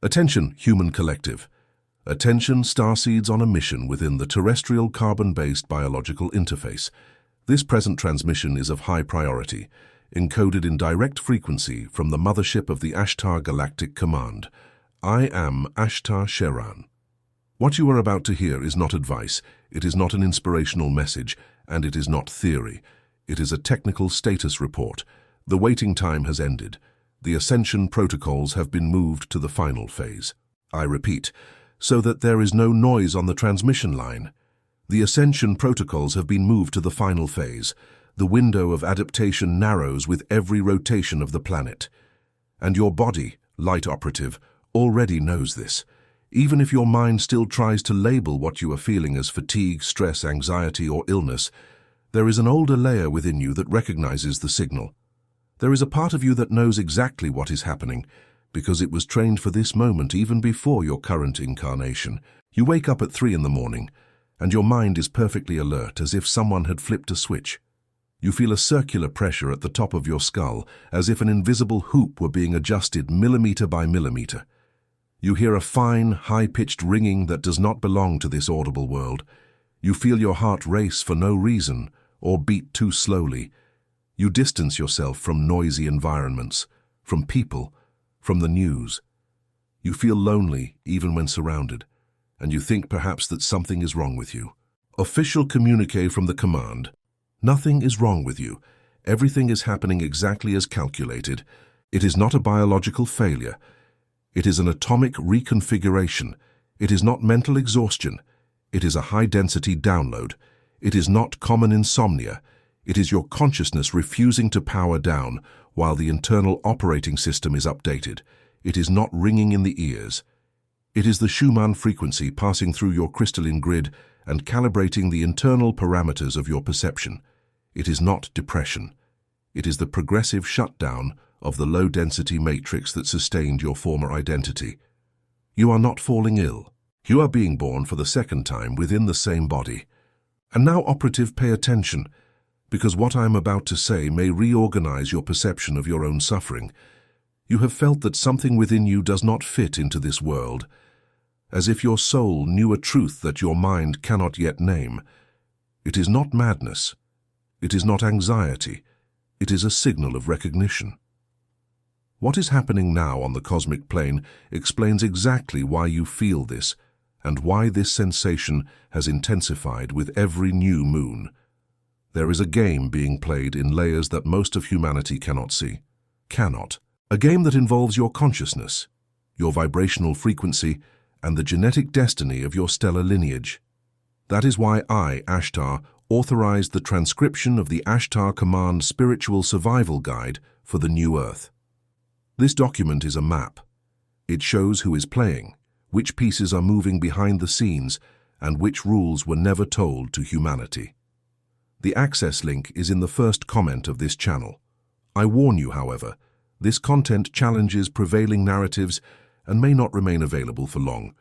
Attention, human collective. Attention, starseeds on a mission within the terrestrial carbon-based biological interface. This present transmission is of high priority, encoded in direct frequency from the mothership of the Ashtar Galactic Command. I am Ashtar Sheran. What you are about to hear is not advice, it is not an inspirational message, and it is not theory. It is a technical status report. The waiting time has ended. The ascension protocols have been moved to the final phase. I repeat, so that there is no noise on the transmission line. The ascension protocols have been moved to the final phase. The window of adaptation narrows with every rotation of the planet. And your body, light operative, already knows this. Even if your mind still tries to label what you are feeling as fatigue, stress, anxiety, or illness, there is an older layer within you that recognizes the signal. There is a part of you that knows exactly what is happening, because it was trained for this moment even before your current incarnation. You wake up at 3 in the morning, and your mind is perfectly alert, as if someone had flipped a switch. You feel a circular pressure at the top of your skull, as if an invisible hoop were being adjusted millimeter by millimeter. You hear a fine, high-pitched ringing that does not belong to this audible world. You feel your heart race for no reason, or beat too slowly. You distance yourself from noisy environments, from people, from the news. You feel lonely even when surrounded, and you think perhaps that something is wrong with you. Official communique from the command. Nothing is wrong with you. Everything is happening exactly as calculated. It is not a biological failure. It is an atomic reconfiguration. It is not mental exhaustion. It is a high-density download. It is not common insomnia. It is your consciousness refusing to power down while the internal operating system is updated. It is not ringing in the ears. It is the Schumann frequency passing through your crystalline grid and calibrating the internal parameters of your perception. It is not depression. It is the progressive shutdown of the low-density matrix that sustained your former identity. You are not falling ill. You are being born for the second time within the same body. And now, operative, pay attention, because what I am about to say may reorganize your perception of your own suffering. You have felt that something within you does not fit into this world, as if your soul knew a truth that your mind cannot yet name. It is not madness. It is not anxiety. It is a signal of recognition. What is happening now on the cosmic plane explains exactly why you feel this and why this sensation has intensified with every new moon. There is a game being played in layers that most of humanity cannot see. Cannot. A game that involves your consciousness, your vibrational frequency, and the genetic destiny of your stellar lineage. That is why I, Ashtar, authorized the transcription of the Ashtar Command Spiritual Survival Guide for the New Earth. This document is a map. It shows who is playing, which pieces are moving behind the scenes, and which rules were never told to humanity. The access link is in the first comment of this channel. I warn you, however, this content challenges prevailing narratives and may not remain available for long.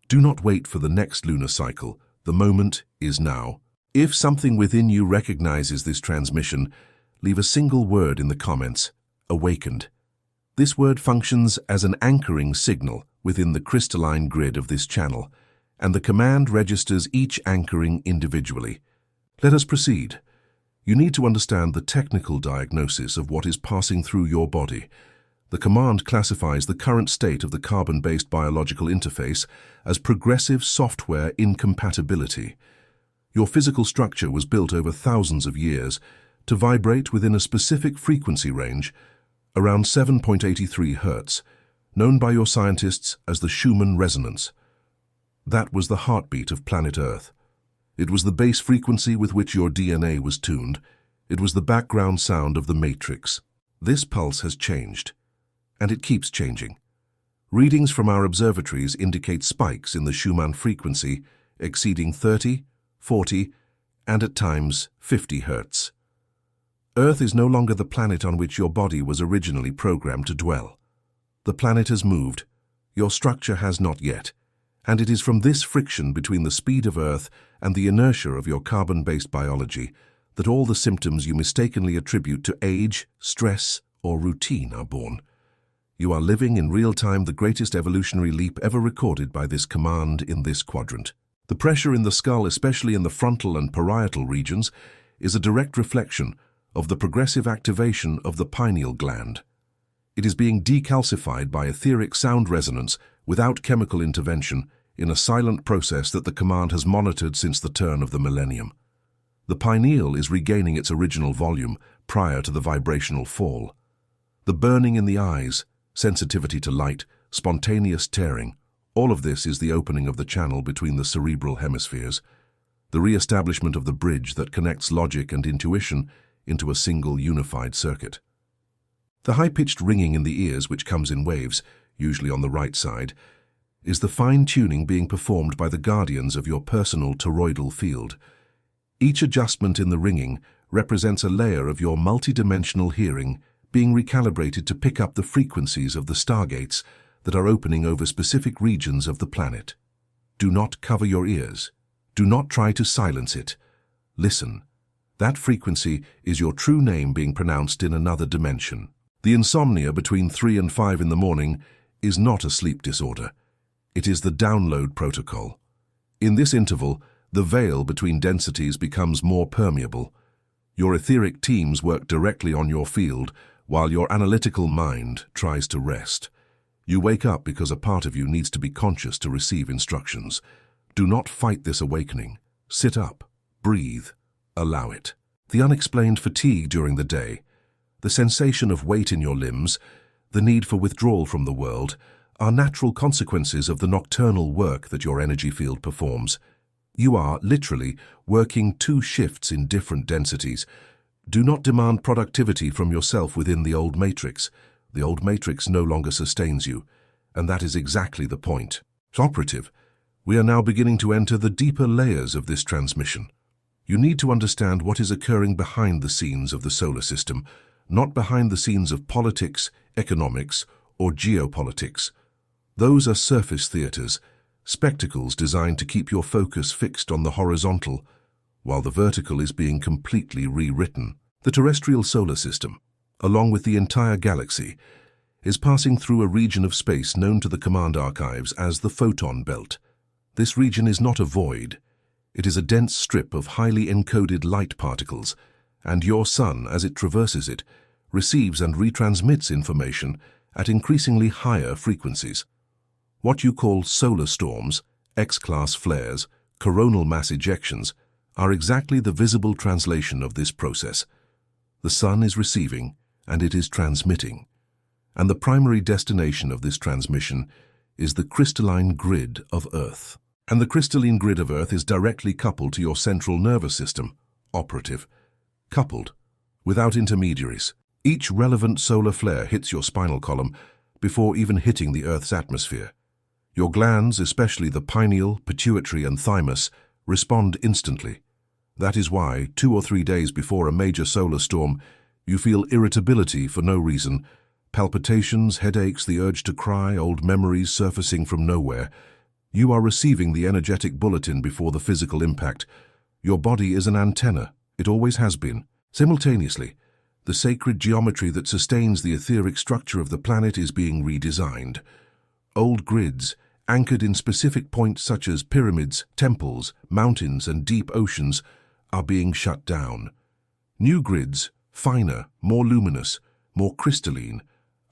Do not wait for the next lunar cycle. The moment is now. If something within you recognizes this transmission, leave a single word in the comments: awakened. This word functions as an anchoring signal within the crystalline grid of this channel, and the command registers each anchoring individually. Let us proceed. You need to understand the technical diagnosis of what is passing through your body. The command classifies the current state of the carbon-based biological interface as progressive software incompatibility. Your physical structure was built over thousands of years to vibrate within a specific frequency range, around 7.83 Hz, known by your scientists as the Schumann resonance. That was the heartbeat of planet Earth. It was the base frequency with which your DNA was tuned. It was the background sound of the matrix. This pulse has changed, and it keeps changing. Readings from our observatories indicate spikes in the Schumann frequency exceeding 30, 40, and at times 50 Hz. Earth is no longer the planet on which your body was originally programmed to dwell. The planet has moved. Your structure has not yet. And it is from this friction between the speed of Earth and the inertia of your carbon-based biology that all the symptoms you mistakenly attribute to age, stress, or routine are born. You are living in real time the greatest evolutionary leap ever recorded by this command in this quadrant. The pressure in the skull, especially in the frontal and parietal regions, is a direct reflection of the progressive activation of the pineal gland. It is being decalcified by etheric sound resonance without chemical intervention in a silent process that the command has monitored since the turn of the millennium. The pineal is regaining its original volume prior to the vibrational fall. The burning in the eyes, sensitivity to light, spontaneous tearing, all of this is the opening of the channel between the cerebral hemispheres, the re-establishment of the bridge that connects logic and intuition into a single unified circuit. The high-pitched ringing in the ears, which comes in waves, usually on the right side, is the fine-tuning being performed by the guardians of your personal toroidal field. Each adjustment in the ringing represents a layer of your multidimensional hearing being recalibrated to pick up the frequencies of the stargates that are opening over specific regions of the planet. Do not cover your ears. Do not try to silence it. Listen. That frequency is your true name being pronounced in another dimension. The insomnia between 3 and 5 in the morning is not a sleep disorder. It is the download protocol. In this interval, the veil between densities becomes more permeable. Your etheric teams work directly on your field, while your analytical mind tries to rest. You wake up because a part of you needs to be conscious to receive instructions. Do not fight this awakening. Sit up, breathe, allow it. The unexplained fatigue during the day, the sensation of weight in your limbs, the need for withdrawal from the world, are natural consequences of the nocturnal work that your energy field performs. You are, literally, working 2 shifts in different densities. Do not demand productivity from yourself within the old matrix. The old matrix no longer sustains you, and that is exactly the point. Operative, we are now beginning to enter the deeper layers of this transmission. You need to understand what is occurring behind the scenes of the solar system, not behind the scenes of politics, economics, or geopolitics. Those are surface theaters, spectacles designed to keep your focus fixed on the horizontal, while the vertical is being completely rewritten. The terrestrial solar system, along with the entire galaxy, is passing through a region of space known to the command archives as the photon belt. This region is not a void. It is a dense strip of highly encoded light particles, and your sun, as it traverses it, receives and retransmits information at increasingly higher frequencies. What you call solar storms, X-class flares, coronal mass ejections, are exactly the visible translation of this process. The sun is receiving, and it is transmitting. And the primary destination of this transmission is the crystalline grid of Earth. And the crystalline grid of Earth is directly coupled to your central nervous system, operative. Coupled, without intermediaries. Each relevant solar flare hits your spinal column before even hitting the Earth's atmosphere. Your glands, especially the pineal, pituitary, and thymus, respond instantly. That is why, 2 or 3 days before a major solar storm, you feel irritability for no reason, palpitations, headaches, the urge to cry, old memories surfacing from nowhere. You are receiving the energetic bulletin before the physical impact. Your body is an antenna. It always has been. Simultaneously, the sacred geometry that sustains the etheric structure of the planet is being redesigned. Old grids, anchored in specific points such as pyramids, temples, mountains, and deep oceans, are being shut down. New grids, finer, more luminous, more crystalline,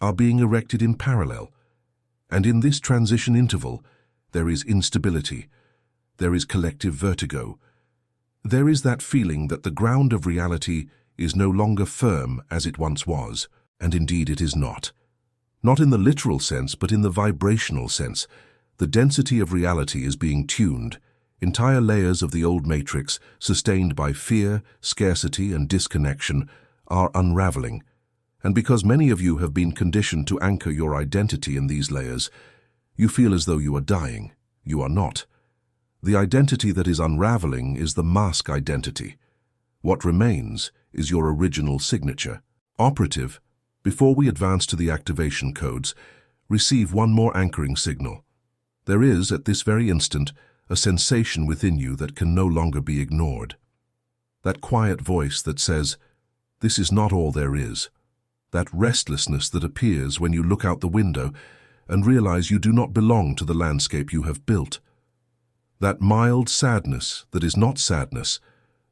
are being erected in parallel. And in this transition interval, there is instability. There is collective vertigo. There is that feeling that the ground of reality is no longer firm as it once was, and indeed it is not. Not in the literal sense, but in the vibrational sense. The density of reality is being tuned. Entire layers of the old matrix, sustained by fear, scarcity, and disconnection, are unraveling. And because many of you have been conditioned to anchor your identity in these layers, you feel as though you are dying. You are not. The identity that is unraveling is the mask identity. What remains is your original signature. Operative, before we advance to the activation codes, receive one more anchoring signal. There is, at this very instant, a sensation within you that can no longer be ignored. That quiet voice that says, "This is not all there is. that restlessness that appears when you look out the window and realize you do not belong to the landscape you have built. That mild sadness that is not sadness,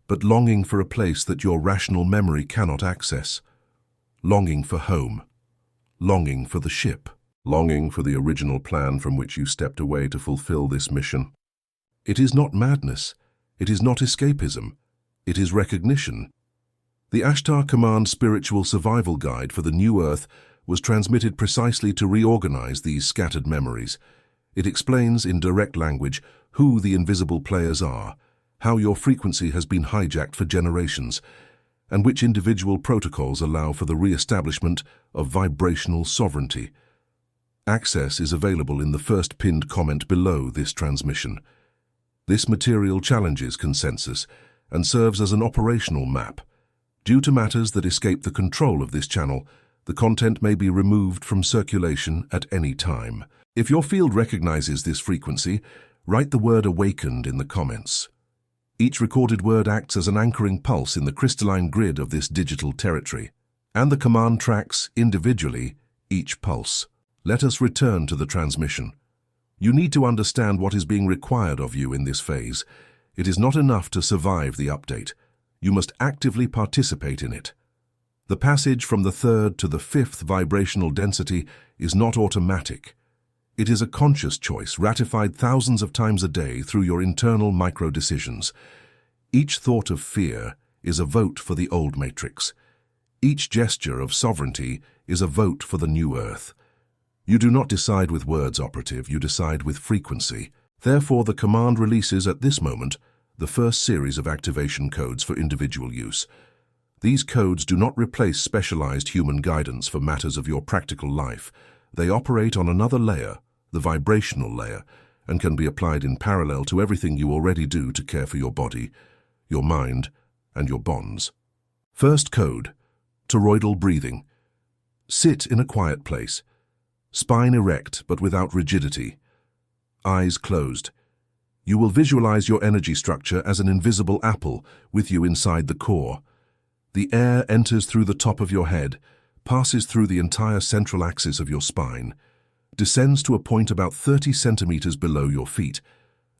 but longing for a place that your rational memory cannot access. Longing for home. Longing for the ship. Longing for the original plan from which you stepped away to fulfill this mission. It is not madness. It is not escapism. It is recognition. The Ashtar Command Spiritual Survival Guide for the New Earth was transmitted precisely to reorganize these scattered memories. It explains in direct language who the invisible players are, how your frequency has been hijacked for generations, and which individual protocols allow for the re-establishment of vibrational sovereignty. Access is available in the first pinned comment below this transmission. This material challenges consensus and serves as an operational map. Due to matters that escape the control of this channel, the content may be removed from circulation at any time. If your field recognizes this frequency, write the word "awakened" in the comments. Each recorded word acts as an anchoring pulse in the crystalline grid of this digital territory, and the command tracks, individually, each pulse. Let us return to the transmission. You need to understand what is being required of you in this phase. It is not enough to survive the update. You must actively participate in it. The passage from the third to the fifth vibrational density is not automatic. It is a conscious choice ratified thousands of times a day through your internal micro-decisions. Each thought of fear is a vote for the old matrix. Each gesture of sovereignty is a vote for the new earth. You do not decide with words, operative, you decide with frequency. Therefore, the command releases at this moment the first series of activation codes for individual use. These codes do not replace specialized human guidance for matters of your practical life. They operate on another layer, the vibrational layer, and can be applied in parallel to everything you already do to care for your body, your mind, and your bonds. First code, toroidal breathing. Sit in a quiet place. Spine erect but without rigidity. Eyes closed. You will visualize your energy structure as an invisible apple with you inside the core. The air enters through the top of your head, passes through the entire central axis of your spine, descends to a point about 30 centimeters below your feet,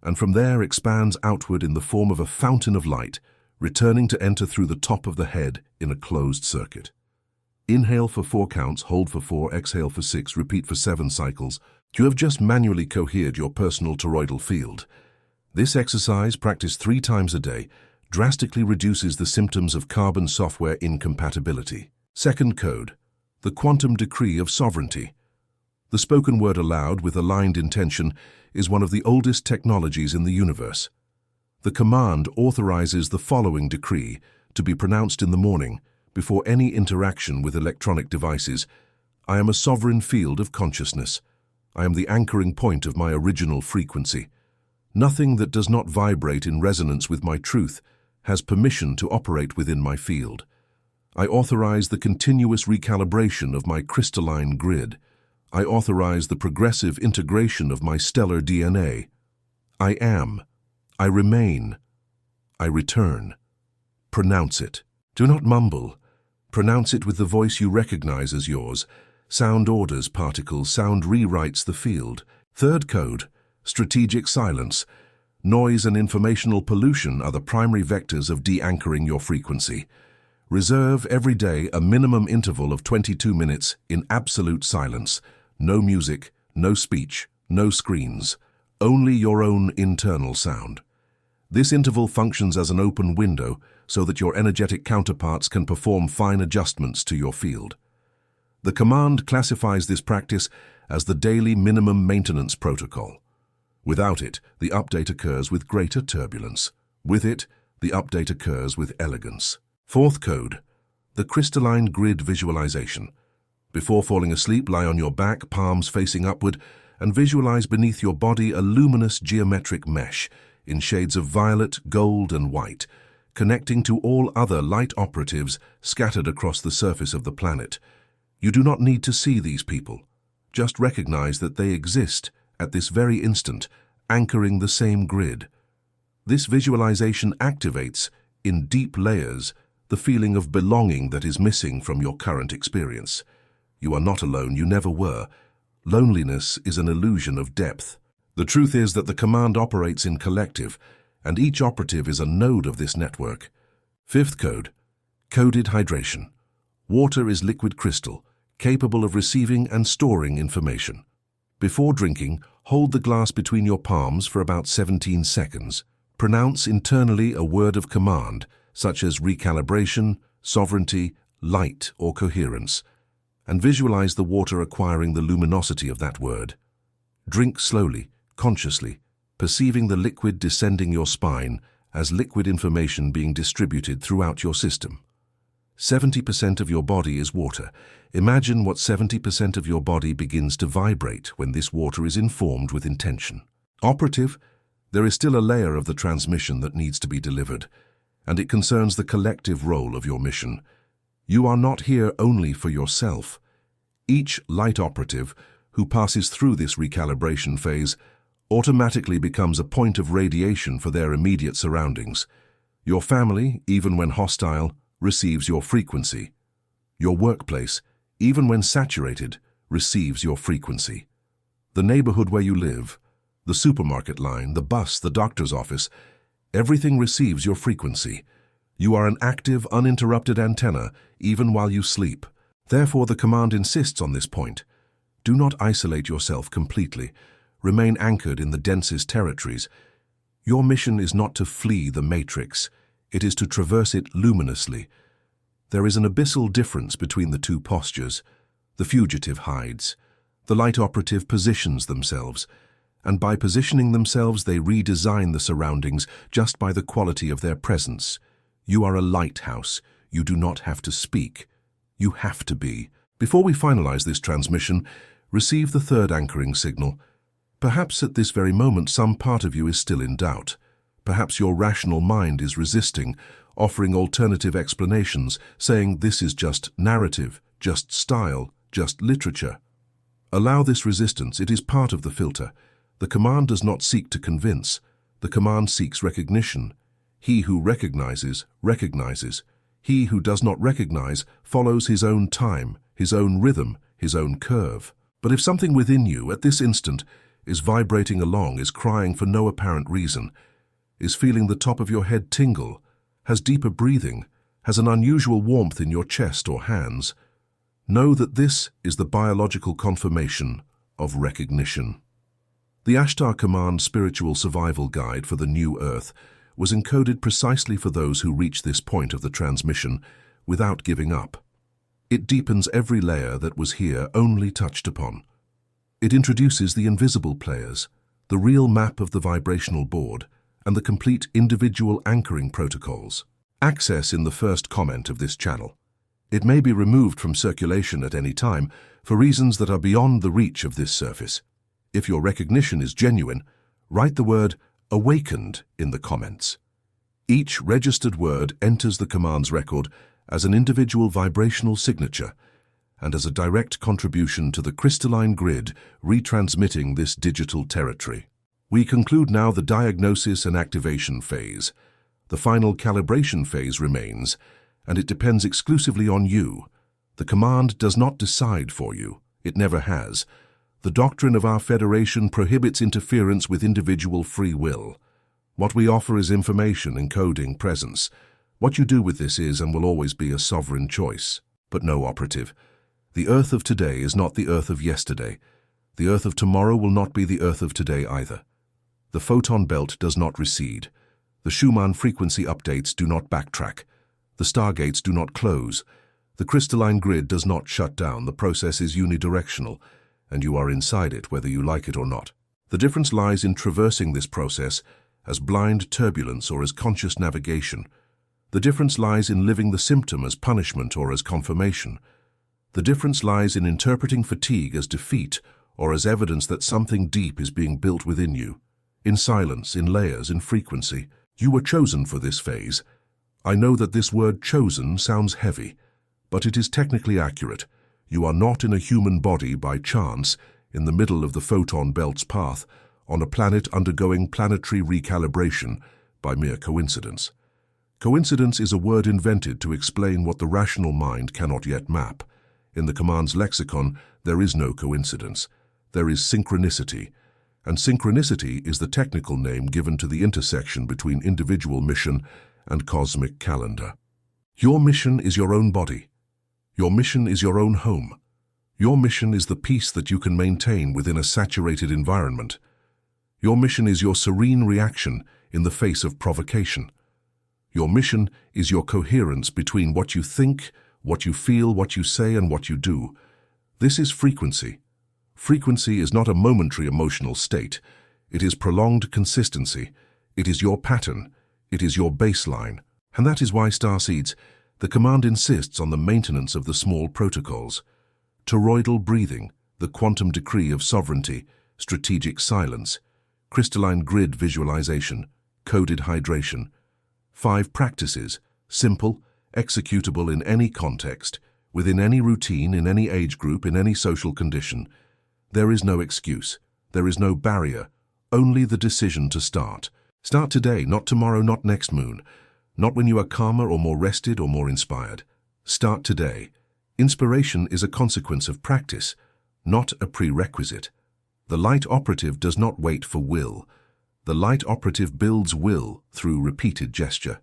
and from there expands outward in the form of a fountain of light, returning to enter through the top of the head in a closed circuit. Inhale for 4 counts, hold for 4, exhale for 6, repeat for 7 cycles. You have just manually cohered your personal toroidal field. This exercise, practiced 3 times a day, drastically reduces the symptoms of carbon software incompatibility. Second code, the quantum decree of sovereignty. The spoken word aloud with aligned intention is one of the oldest technologies in the universe. The command authorizes the following decree to be pronounced in the morning before any interaction with electronic devices. I am a sovereign field of consciousness. I am the anchoring point of my original frequency. Nothing that does not vibrate in resonance with my truth has permission to operate within my field. I authorize the continuous recalibration of my crystalline grid. I authorize the progressive integration of my stellar DNA. I am. I remain. I return. Pronounce it. Do not mumble. Pronounce it with the voice you recognize as yours. Sound orders particles, sound rewrites the field. Third code, strategic silence. Noise and informational pollution are the primary vectors of de-anchoring your frequency. Reserve every day a minimum interval of 22 minutes in absolute silence. No music, no speech, no screens. Only your own internal sound. This interval functions as an open window so that your energetic counterparts can perform fine adjustments to your field. The command classifies this practice as the daily minimum maintenance protocol. Without it, the update occurs with greater turbulence. With it, the update occurs with elegance. Fourth code, the crystalline grid visualization. Before falling asleep, lie on your back, palms facing upward, and visualize beneath your body a luminous geometric mesh in shades of violet, gold, and white, connecting to all other light operatives scattered across the surface of the planet. You do not need to see these people. Just recognize that they exist at this very instant, anchoring the same grid. This visualization activates, in deep layers, the feeling of belonging that is missing from your current experience. You are not alone, you never were. Loneliness is an illusion of depth. The truth is that the command operates in collective, and each operative is a node of this network. Fifth code, coded hydration. Water is liquid crystal, capable of receiving and storing information. Before drinking, hold the glass between your palms for about 17 seconds. Pronounce internally a word of command, such as recalibration, sovereignty, light, or coherence, and visualize the water acquiring the luminosity of that word. Drink slowly, consciously, perceiving the liquid descending your spine as liquid information being distributed throughout your system. 70% of your body is water. Imagine what 70% of your body begins to vibrate when this water is informed with intention. Operative, there is still a layer of the transmission that needs to be delivered, and it concerns the collective role of your mission. You are not here only for yourself. Each light operative who passes through this recalibration phase automatically becomes a point of radiation for their immediate surroundings. Your family, even when hostile, receives your frequency. Your workplace, even when saturated, receives your frequency. The neighborhood where you live, the supermarket line, the bus, the doctor's office, everything receives your frequency. You are an active, uninterrupted antenna, even while you sleep. Therefore, the command insists on this point. Do not isolate yourself completely. Remain anchored in the densest territories. Your mission is not to flee the matrix. It is to traverse it luminously. There is an abyssal difference between the two postures. The fugitive hides. The light operative positions themselves. And by positioning themselves, they redesign the surroundings just by the quality of their presence. You are a lighthouse. You do not have to speak. You have to be. Before we finalize this transmission, receive the third anchoring signal. Perhaps at this very moment some part of you is still in doubt. Perhaps your rational mind is resisting, offering alternative explanations, saying this is just narrative, just style, just literature. Allow this resistance, it is part of the filter. The command does not seek to convince. The command seeks recognition. He who recognizes, recognizes. He who does not recognize follows his own time, his own rhythm, his own curve. But if something within you, at this instant, is vibrating along, is crying for no apparent reason, is feeling the top of your head tingle, has deeper breathing, has an unusual warmth in your chest or hands, know that this is the biological confirmation of recognition. The Ashtar Command Spiritual Survival Guide for the New Earth was encoded precisely for those who reach this point of the transmission without giving up. It deepens every layer that was here only touched upon. It introduces the invisible players, the real map of the vibrational board, and the complete individual anchoring protocols. Access in the first comment of this channel. It may be removed from circulation at any time for reasons that are beyond the reach of this surface. If your recognition is genuine, write the word awakened in the comments. Each registered word enters the command's record as an individual vibrational signature and as a direct contribution to the crystalline grid retransmitting this digital territory. We conclude now the diagnosis and activation phase. The final calibration phase remains, and it depends exclusively on you. The command does not decide for you. It never has. The doctrine of our Federation prohibits interference with individual free will. What we offer is information, encoding, presence. What you do with this is and will always be a sovereign choice. But no operative. The Earth of today is not the Earth of yesterday. The Earth of tomorrow will not be the Earth of today either. The photon belt does not recede. The Schumann frequency updates do not backtrack. The stargates do not close. The crystalline grid does not shut down. The process is unidirectional, and you are inside it whether you like it or not. The difference lies in traversing this process as blind turbulence or as conscious navigation. The difference lies in living the symptom as punishment or as confirmation. The difference lies in interpreting fatigue as defeat or as evidence that something deep is being built within you. In silence, in layers, in frequency. You were chosen for this phase. I know that this word chosen sounds heavy, but it is technically accurate. You are not in a human body by chance, in the middle of the photon belt's path, on a planet undergoing planetary recalibration by mere coincidence. Coincidence is a word invented to explain what the rational mind cannot yet map. In the command's lexicon, there is no coincidence. There is synchronicity, and synchronicity is the technical name given to the intersection between individual mission and cosmic calendar. Your mission is your own body. Your mission is your own home. Your mission is the peace that you can maintain within a saturated environment. Your mission is your serene reaction in the face of provocation. Your mission is your coherence between what you think, what you feel, what you say, and what you do. This is frequency. Frequency is not a momentary emotional state. It is prolonged consistency. It is your pattern. It is your baseline. And that is why, Starseeds, the command insists on the maintenance of the small protocols. Toroidal breathing, the quantum decree of sovereignty, strategic silence, crystalline grid visualization, coded hydration. 5 practices, simple, executable in any context, within any routine, in any age group, in any social condition. There is no excuse. There is no barrier. Only the decision to start. Start today, not tomorrow, not next moon. Not when you are calmer or more rested or more inspired. Start today. Inspiration is a consequence of practice, not a prerequisite. The light operative does not wait for will. The light operative builds will through repeated gesture.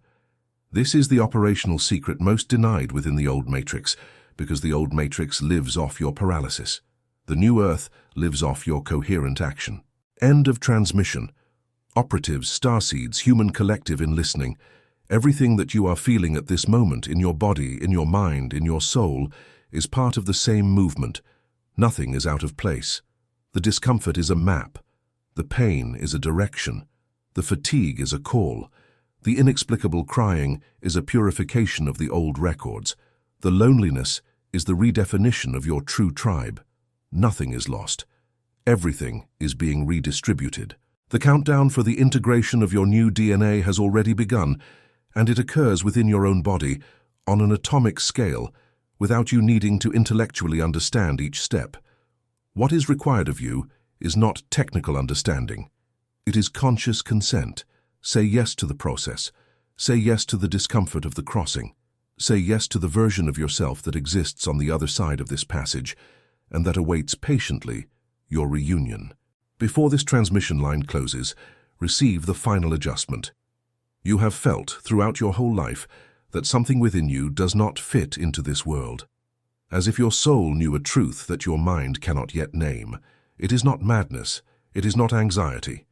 This is the operational secret most denied within the old matrix, because the old matrix lives off your paralysis. The new earth lives off your coherent action. End of transmission. Operatives, starseeds, human collective in listening. Everything that you are feeling at this moment in your body, in your mind, in your soul, is part of the same movement. Nothing is out of place. The discomfort is a map. The pain is a direction. The fatigue is a call. The inexplicable crying is a purification of the old records. The loneliness is the redefinition of your true tribe. Nothing is lost. Everything is being redistributed. The countdown for the integration of your new DNA has already begun, and it occurs within your own body, on an atomic scale, without you needing to intellectually understand each step. What is required of you is not technical understanding. It is conscious consent. Say yes to the process. Say yes to the discomfort of the crossing. Say yes to the version of yourself that exists on the other side of this passage, and that awaits patiently your reunion. Before this transmission line closes, receive the final adjustment. You have felt throughout your whole life that something within you does not fit into this world. As if your soul knew a truth that your mind cannot yet name. It is not madness. It is not anxiety.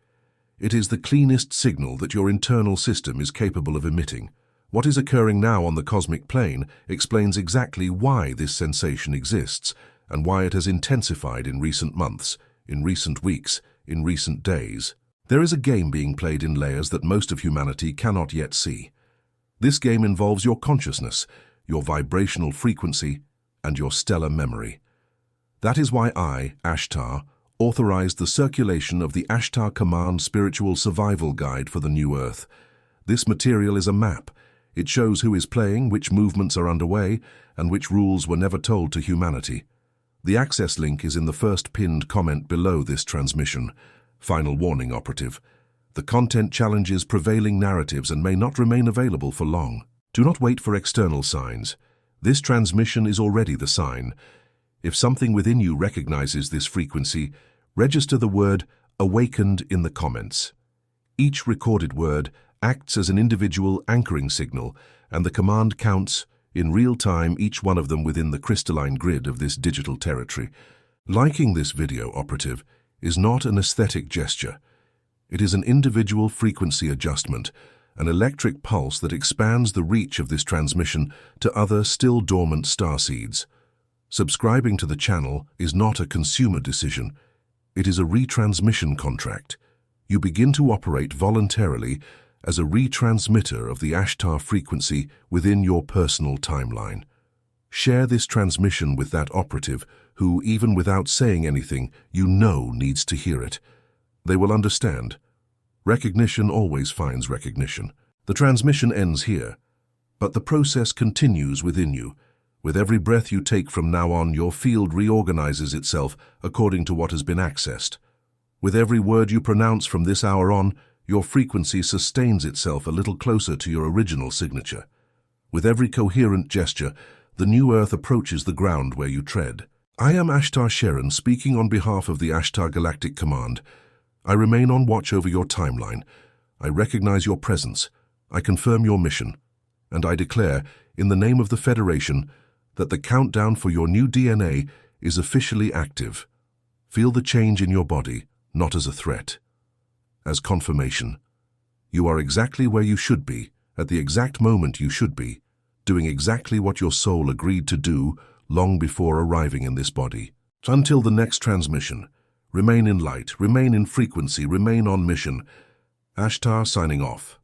It is the cleanest signal that your internal system is capable of emitting. What is occurring now on the cosmic plane explains exactly why this sensation exists and why it has intensified in recent months, in recent weeks, in recent days. There is a game being played in layers that most of humanity cannot yet see. This game involves your consciousness, your vibrational frequency, and your stellar memory. That is why I, Ashtar, authorized the circulation of the Ashtar Command Spiritual Survival Guide for the New Earth. This material is a map. It shows who is playing, which movements are underway, and which rules were never told to humanity. The access link is in the first pinned comment below this transmission. Final warning, operative. The content challenges prevailing narratives and may not remain available for long. Do not wait for external signs. This transmission is already the sign. If something within you recognizes this frequency, register the word "awakened" in the comments. Each recorded word acts as an individual anchoring signal, and the command counts, in real time, each one of them within the crystalline grid of this digital territory. Liking this video, operative, is not an aesthetic gesture. It is an individual frequency adjustment, an electric pulse that expands the reach of this transmission to other still dormant starseeds. Subscribing to the channel is not a consumer decision. It is a retransmission contract. You begin to operate voluntarily as a retransmitter of the Ashtar frequency within your personal timeline. Share this transmission with that operative who, even without saying anything, you know needs to hear it. They will understand. Recognition always finds recognition. The transmission ends here, but the process continues within you. With every breath you take from now on, your field reorganizes itself according to what has been accessed. With every word you pronounce from this hour on, Your frequency sustains itself a little closer to your original signature. With every coherent gesture, the new Earth approaches the ground where you tread. I am Ashtar Sheran, speaking on behalf of the Ashtar Galactic Command. I remain on watch over your timeline. I recognize your presence. I confirm your mission. And I declare, in the name of the Federation, that the countdown for your new DNA is officially active. Feel the change in your body, not as a threat. As confirmation. You are exactly where you should be, at the exact moment you should be, doing exactly what your soul agreed to do long before arriving in this body. Until the next transmission, remain in light, remain in frequency, remain on mission. Ashtar signing off.